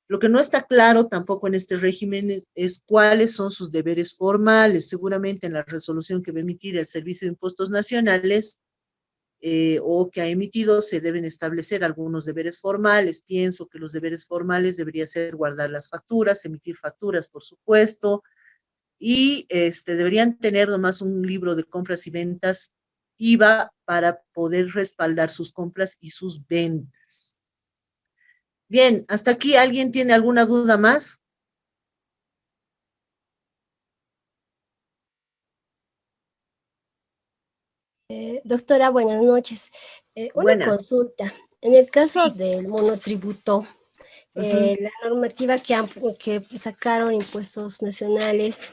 Lo que no está claro tampoco en este régimen es cuáles son sus deberes formales. Seguramente en la resolución que va a emitir el Servicio de Impuestos Nacionales o que ha emitido se deben establecer algunos deberes formales. Pienso que los deberes formales debería ser guardar las facturas, emitir facturas, por supuesto, y deberían tener nomás un libro de compras y ventas IVA para poder respaldar sus compras y sus ventas. Bien, hasta aquí, ¿alguien tiene alguna duda más? Doctora, buenas noches. Una consulta. En el caso del monotributo, la normativa que sacaron Impuestos Nacionales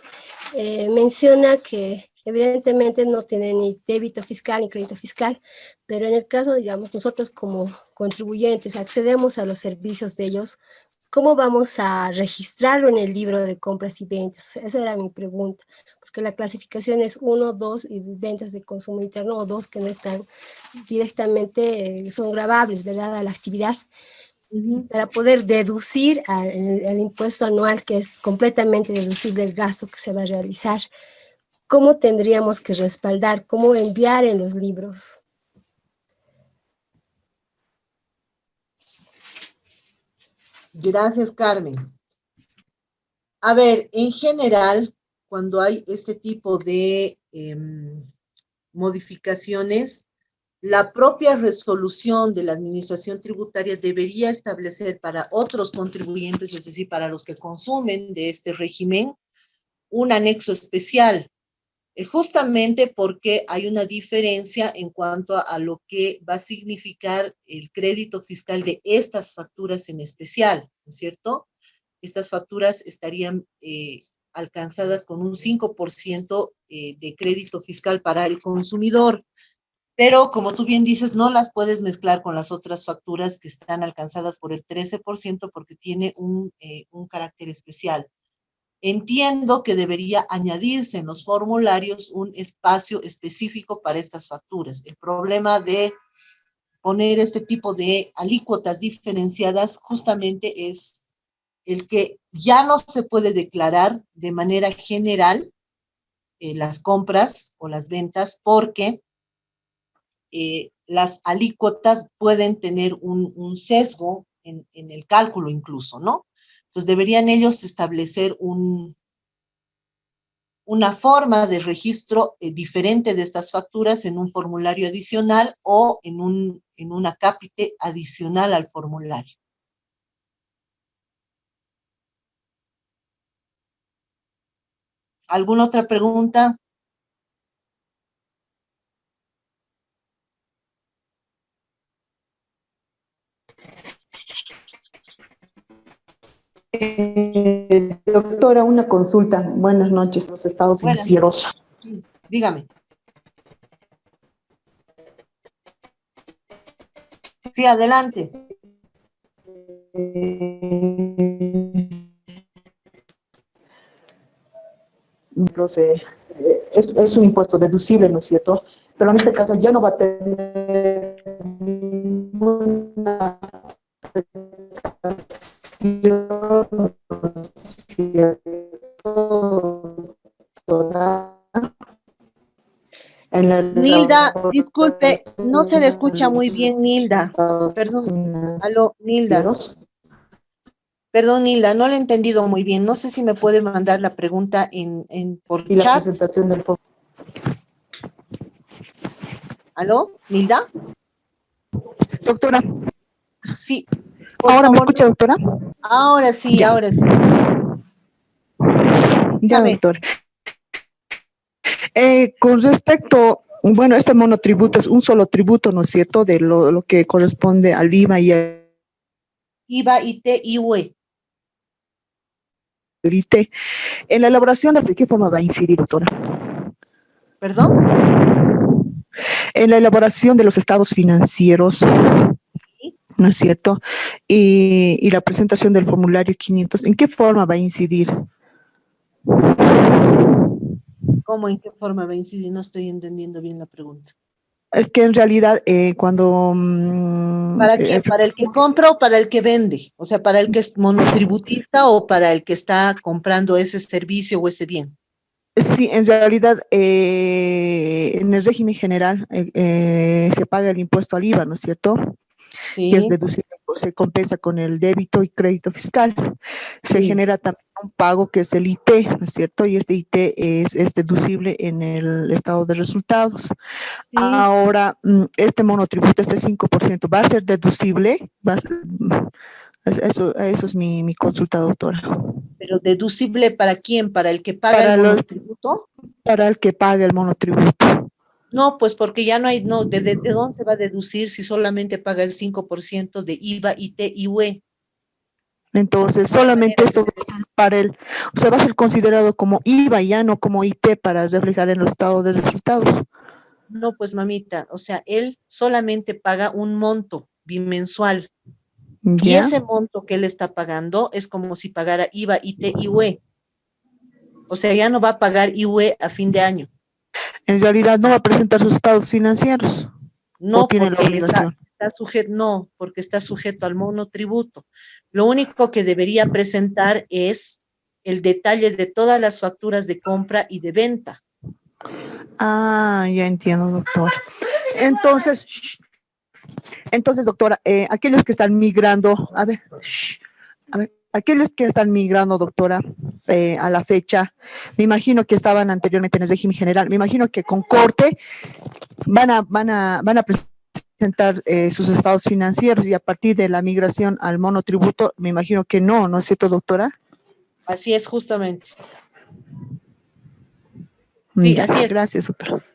menciona que evidentemente no tiene ni débito fiscal ni crédito fiscal, pero en el caso, digamos, nosotros como contribuyentes accedemos a los servicios de ellos, ¿cómo vamos a registrarlo en el libro de compras y ventas? Esa era mi pregunta, porque la clasificación es 1, 2 y ventas de consumo interno, o 2 que no están directamente, son grabables, ¿verdad?, a la actividad. Para poder deducir el impuesto anual, que es completamente deducible el gasto que se va a realizar, ¿cómo tendríamos que respaldar? ¿Cómo enviar en los libros? Gracias, Carmen. A ver, en general, cuando hay este tipo de modificaciones, la propia resolución de la Administración Tributaria debería establecer para otros contribuyentes, es decir, para los que consumen de este régimen, un anexo especial, justamente porque hay una diferencia en cuanto a lo que va a significar el crédito fiscal de estas facturas en especial, ¿no es cierto? Estas facturas estarían alcanzadas con un 5% de crédito fiscal para el consumidor. Pero, como tú bien dices, no las puedes mezclar con las otras facturas que están alcanzadas por el 13% porque tiene un carácter especial. Entiendo que debería añadirse en los formularios un espacio específico para estas facturas. El problema de poner este tipo de alícuotas diferenciadas justamente es el que ya no se puede declarar de manera general las compras o las ventas porque las alícuotas pueden tener un sesgo en el cálculo incluso, ¿no? Entonces deberían ellos establecer una forma de registro diferente de estas facturas en un formulario adicional o en un acápite adicional al formulario. ¿Alguna otra pregunta? Doctora, una consulta. Buenas noches, los estados Buenas financieros. noches. Dígame. Sí, adelante. Es un impuesto deducible, ¿no es cierto? Pero en este caso ya no va a tener ninguna afectación, ¿no es cierto, doctora? Nilda, disculpe, no se le escucha muy bien, Nilda. Perdón, aló, Nilda. Perdón, Nilda, no le he entendido muy bien. No sé si me puede mandar la pregunta por Y la chat. presentación del ¿Aló, Nilda? Doctora. Sí. ¿Ahora me escucha, doctora? Ahora sí, Ya. ahora sí. Ya, doctor. Con respecto, bueno, este monotributo es un solo tributo, ¿no es cierto?, de lo que corresponde al IVA y al IVA, IT, IUE. ITE. En la elaboración, ¿de qué forma va a incidir, doctora? ¿Perdón? En la elaboración de los estados financieros, ¿no es cierto? Y la presentación del formulario 500, ¿en qué forma va a incidir? ¿Cómo, en qué forma va a incidir? No estoy entendiendo bien la pregunta. Es que en realidad cuando... ¿Para quién? ¿Para el que compra o para el que vende? O sea, ¿para el que es monotributista o para el que está comprando ese servicio o ese bien? Sí, en realidad en el régimen general se paga el impuesto al IVA, ¿no es cierto? Sí. Que es deducible, se compensa con el débito y crédito fiscal. Se genera también un pago que es el IT, ¿no es cierto? Y este IT es deducible en el estado de resultados. Ahora, este monotributo, este 5%, ¿va a ser deducible? Eso es mi consulta, doctora. ¿Pero deducible para quién? ¿Para el que paga el monotributo? Para el que paga el monotributo. No, pues porque ya no hay, no, ¿de dónde se va a deducir si solamente paga el 5% de IVA, IT, IUE? Entonces, solamente esto va a ser para él, o sea, va a ser considerado como IVA, ya no como IT para reflejar en los estados de resultados. No, pues mamita, o sea, él solamente paga un monto bimensual. Y ¿Ya? ese monto que él está pagando es como si pagara IVA, IT, IUE. O sea, ya no va a pagar IUE a fin de año. En realidad no va a presentar sus estados financieros. No, ¿O tiene la porque obligación? porque está sujeto al monotributo. Lo único que debería presentar es el detalle de todas las facturas de compra y de venta. Ah, ya entiendo, doctora. Entonces, doctora, aquellos que están migrando, aquellos que están migrando, doctora, a la fecha, me imagino que estaban anteriormente en el régimen general, me imagino que con corte van a presentar sus estados financieros y a partir de la migración al monotributo, me imagino que ¿no es cierto, doctora? Así es, justamente. Sí, Ya, así es. gracias, doctora.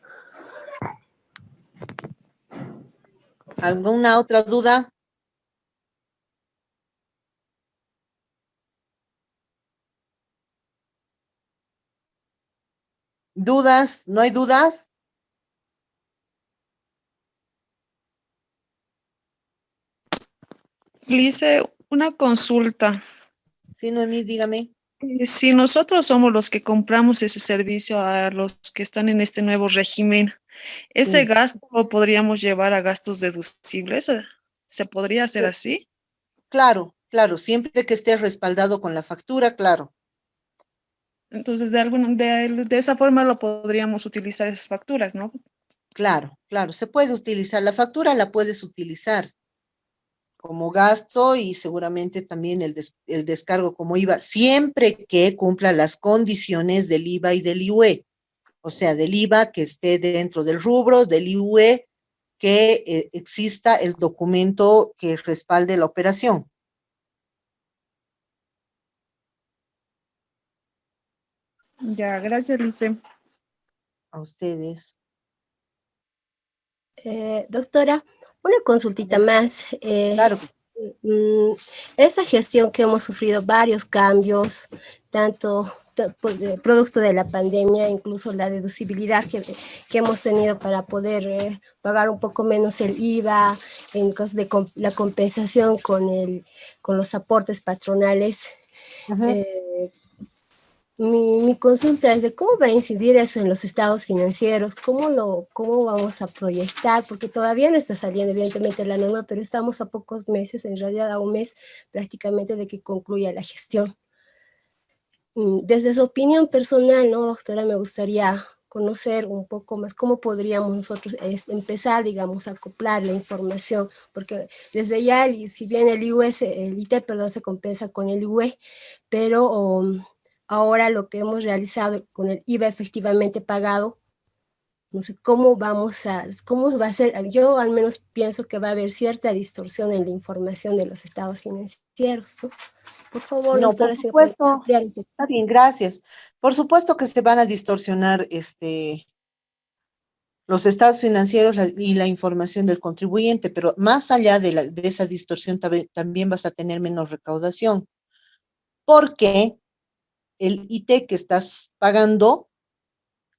¿Alguna otra duda? ¿Dudas? ¿No hay dudas? Le hice una consulta. Sí, Noemí, dígame. Si nosotros somos los que compramos ese servicio a los que están en este nuevo régimen, ¿ese gasto lo podríamos llevar a gastos deducibles? ¿Se podría hacer así? Claro, siempre que esté respaldado con la factura, claro. Entonces, de esa forma lo podríamos utilizar esas facturas, ¿no? Claro, se puede utilizar. La factura la puedes utilizar como gasto y seguramente también el descargo como IVA, siempre que cumpla las condiciones del IVA y del IUE. O sea, del IVA que esté dentro del rubro, del IUE que exista el documento que respalde la operación. Ya, gracias, Lice. A ustedes. Doctora, una consultita más. Claro. Esa gestión que hemos sufrido varios cambios, tanto producto de la pandemia, incluso la deducibilidad que hemos tenido para poder pagar un poco menos el IVA, en caso de la compensación con los aportes patronales. Mi consulta es de cómo va a incidir eso en los estados financieros, cómo vamos a proyectar, porque todavía no está saliendo evidentemente la norma, pero estamos a pocos meses, en realidad a un mes prácticamente de que concluya la gestión. Desde su opinión personal, ¿no, doctora? Me gustaría conocer un poco más cómo podríamos nosotros empezar, digamos, a acoplar la información, porque desde ya, si bien el IT, perdón, se compensa con el IUE, pero ahora lo que hemos realizado con el IVA efectivamente pagado, no sé cómo va a ser. Yo al menos pienso que va a haber cierta distorsión en la información de los estados financieros, ¿no? Por favor, No, doctora, por supuesto. Está bien, gracias. Por supuesto que se van a distorsionar los estados financieros y la información del contribuyente, pero más allá de esa distorsión también vas a tener menos recaudación, porque el IT que estás pagando,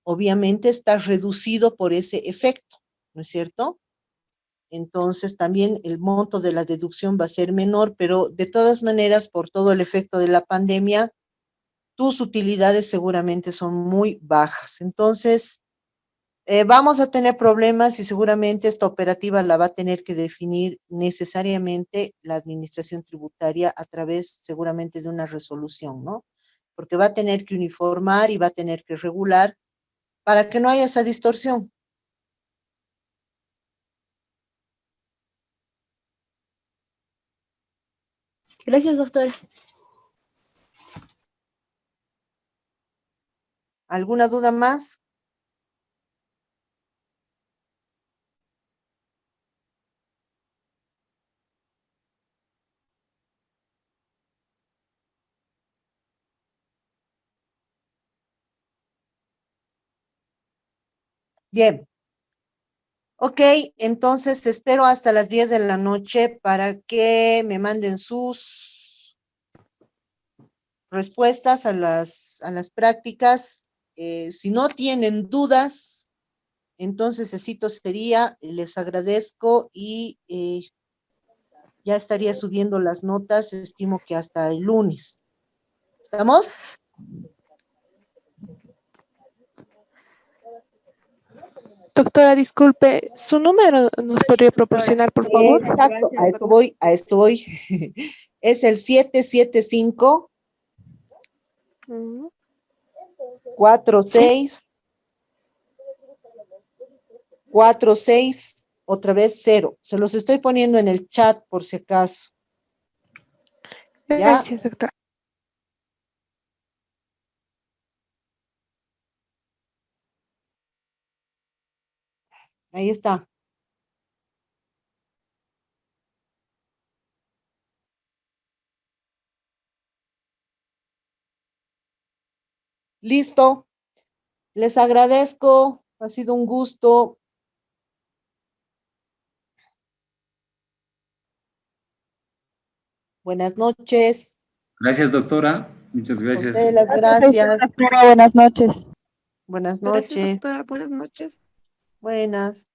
obviamente está reducido por ese efecto, ¿no es cierto? Entonces también el monto de la deducción va a ser menor, pero de todas maneras, por todo el efecto de la pandemia, tus utilidades seguramente son muy bajas. Entonces, vamos a tener problemas y seguramente esta operativa la va a tener que definir necesariamente la administración tributaria a través seguramente de una resolución, ¿no? Porque va a tener que uniformar y va a tener que regular para que no haya esa distorsión. Gracias, doctora. ¿Alguna duda más? Bien. Ok, entonces espero hasta las 10 de la noche para que me manden sus respuestas a las prácticas. Si no tienen dudas, entonces necesito sería, les agradezco y ya estaría subiendo las notas, estimo que hasta el lunes. ¿Estamos? Doctora, disculpe, ¿su número nos podría proporcionar, por favor? Exacto, a eso voy. Es el 775 46 46 otra vez 0. Se los estoy poniendo en el chat por si acaso. ¿Ya? Gracias, doctora. Ahí está. Listo. Les agradezco. Ha sido un gusto. Buenas noches. Gracias, doctora. Muchas gracias. Las gracias. Doctora, buenas noches. Buenas Gracias, noches. doctora. Buenas noches. Buenas.